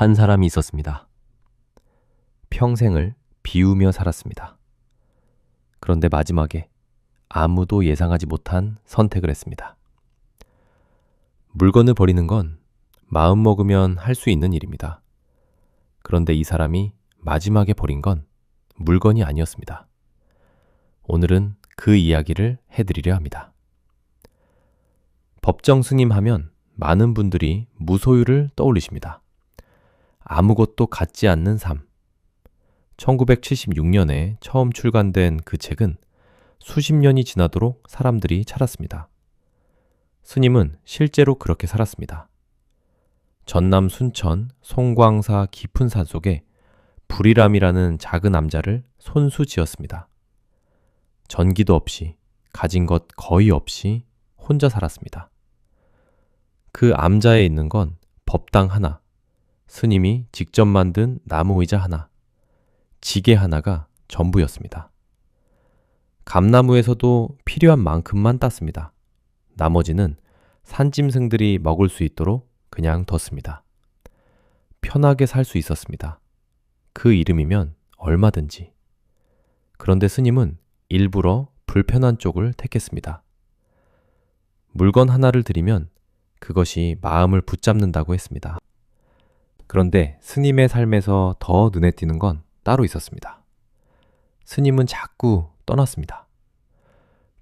한 사람이 있었습니다. 평생을 비우며 살았습니다. 그런데 마지막에 아무도 예상하지 못한 선택을 했습니다. 물건을 버리는 건 마음먹으면 할 수 있는 일입니다. 그런데 이 사람이 마지막에 버린 건 물건이 아니었습니다. 오늘은 그 이야기를 해드리려 합니다. 법정 스님 하면 많은 분들이 무소유를 떠올리십니다. 아무것도 갖지 않는 삶. 1976년에 처음 출간된 그 책은 수십 년이 지나도록 사람들이 찾았습니다. 스님은 실제로 그렇게 살았습니다. 전남 순천 송광사 깊은 산속에 불이람이라는 작은 암자를 손수 지었습니다. 전기도 없이 가진 것 거의 없이 혼자 살았습니다. 그 암자에 있는 건 법당 하나, 스님이 직접 만든 나무 의자 하나, 지게 하나가 전부였습니다. 감나무에서도 필요한 만큼만 땄습니다. 나머지는 산짐승들이 먹을 수 있도록 그냥 뒀습니다. 편하게 살 수 있었습니다. 그 이름이면 얼마든지. 그런데 스님은 일부러 불편한 쪽을 택했습니다. 물건 하나를 드리면 그것이 마음을 붙잡는다고 했습니다. 그런데 스님의 삶에서 더 눈에 띄는 건 따로 있었습니다. 스님은 자꾸 떠났습니다.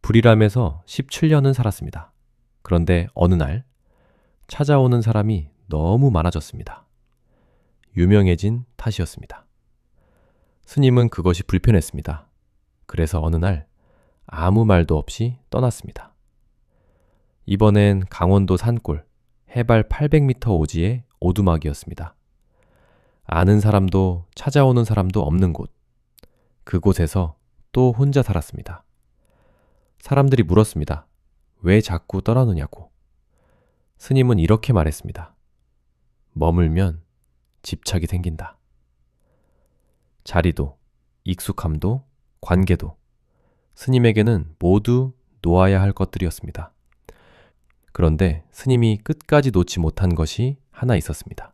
불이람에서 17년은 살았습니다. 그런데 어느 날 찾아오는 사람이 너무 많아졌습니다. 유명해진 탓이었습니다. 스님은 그것이 불편했습니다. 그래서 어느 날 아무 말도 없이 떠났습니다. 이번엔 강원도 산골 해발 800m 오지의 오두막이었습니다. 아는 사람도 찾아오는 사람도 없는 곳. 그곳에서 또 혼자 살았습니다. 사람들이 물었습니다. 왜 자꾸 떠나느냐고. 스님은 이렇게 말했습니다. 머물면 집착이 생긴다. 자리도, 익숙함도, 관계도 스님에게는 모두 놓아야 할 것들이었습니다. 그런데 스님이 끝까지 놓지 못한 것이 하나 있었습니다.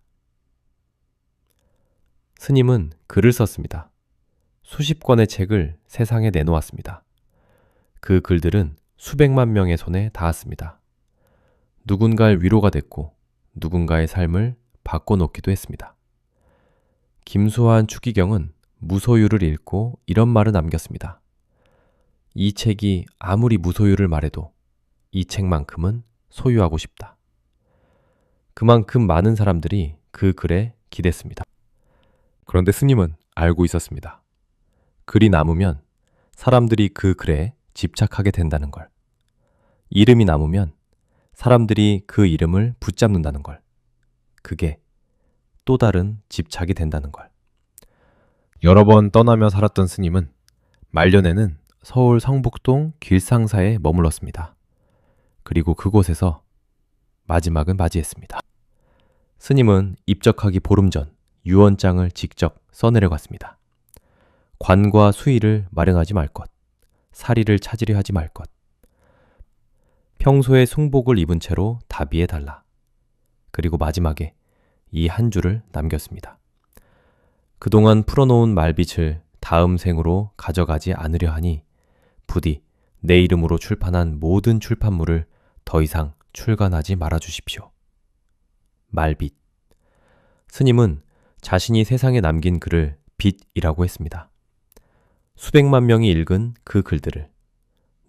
스님은 글을 썼습니다. 수십 권의 책을 세상에 내놓았습니다. 그 글들은 수백만 명의 손에 닿았습니다. 누군가의 위로가 됐고 누군가의 삶을 바꿔놓기도 했습니다. 김수환 추기경은 무소유를 읽고 이런 말을 남겼습니다. 이 책이 아무리 무소유를 말해도 이 책만큼은 소유하고 싶다. 그만큼 많은 사람들이 그 글에 기댔습니다. 그런데 스님은 알고 있었습니다. 글이 남으면 사람들이 그 글에 집착하게 된다는 걸. 이름이 남으면 사람들이 그 이름을 붙잡는다는 걸. 그게 또 다른 집착이 된다는 걸. 여러 번 떠나며 살았던 스님은 말년에는 서울 성북동 길상사에 머물렀습니다. 그리고 그곳에서 마지막은 맞이했습니다. 스님은 입적하기 보름 전 유언장을 직접 써내려 갔습니다. 관과 수의를 마련하지 말 것, 사리를 찾으려 하지 말 것, 평소에 숭복을 입은 채로 다비해 달라. 그리고 마지막에 이 한 줄을 남겼습니다. 그동안 풀어놓은 말빛을 다음 생으로 가져가지 않으려 하니 부디 내 이름으로 출판한 모든 출판물을 더 이상 출간하지 말아 주십시오. 말빛. 스님은 자신이 세상에 남긴 글을 빛이라고 했습니다. 수백만 명이 읽은 그 글들을,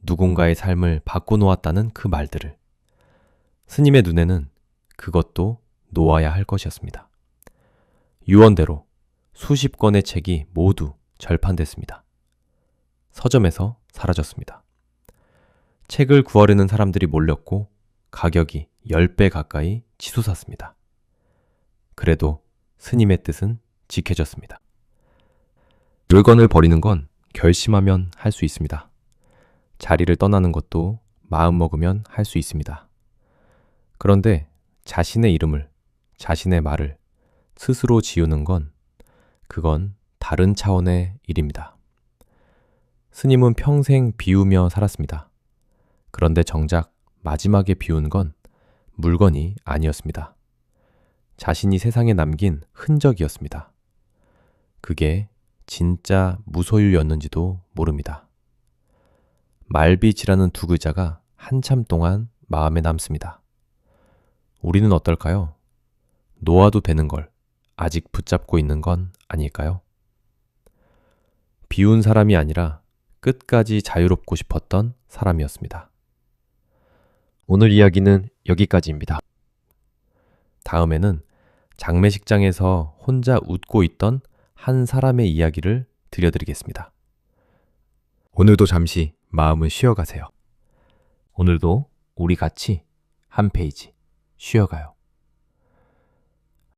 누군가의 삶을 바꿔놓았다는 그 말들을, 스님의 눈에는 그것도 놓아야 할 것이었습니다. 유언대로 수십 권의 책이 모두 절판됐습니다. 서점에서 사라졌습니다. 책을 구하려는 사람들이 몰렸고 가격이 10배 가까이 치솟았습니다. 그래도 스님의 뜻은 지켜졌습니다. 물건을 버리는 건 결심하면 할 수 있습니다. 자리를 떠나는 것도 마음먹으면 할 수 있습니다. 그런데 자신의 이름을, 자신의 말을 스스로 지우는 건 그건 다른 차원의 일입니다. 스님은 평생 비우며 살았습니다. 그런데 정작 마지막에 비운 건 물건이 아니었습니다. 자신이 세상에 남긴 흔적이었습니다. 그게 진짜 무소유였는지도 모릅니다. 말빛이라는 두 글자가 한참 동안 마음에 남습니다. 우리는 어떨까요? 놓아도 되는 걸 아직 붙잡고 있는 건 아닐까요? 비운 사람이 아니라 끝까지 자유롭고 싶었던 사람이었습니다. 오늘 이야기는 여기까지입니다. 다음에는 장례식장에서 혼자 웃고 있던 한 사람의 이야기를 들려드리겠습니다. 오늘도 잠시 마음을 쉬어가세요. 오늘도 우리 같이 한 페이지 쉬어가요.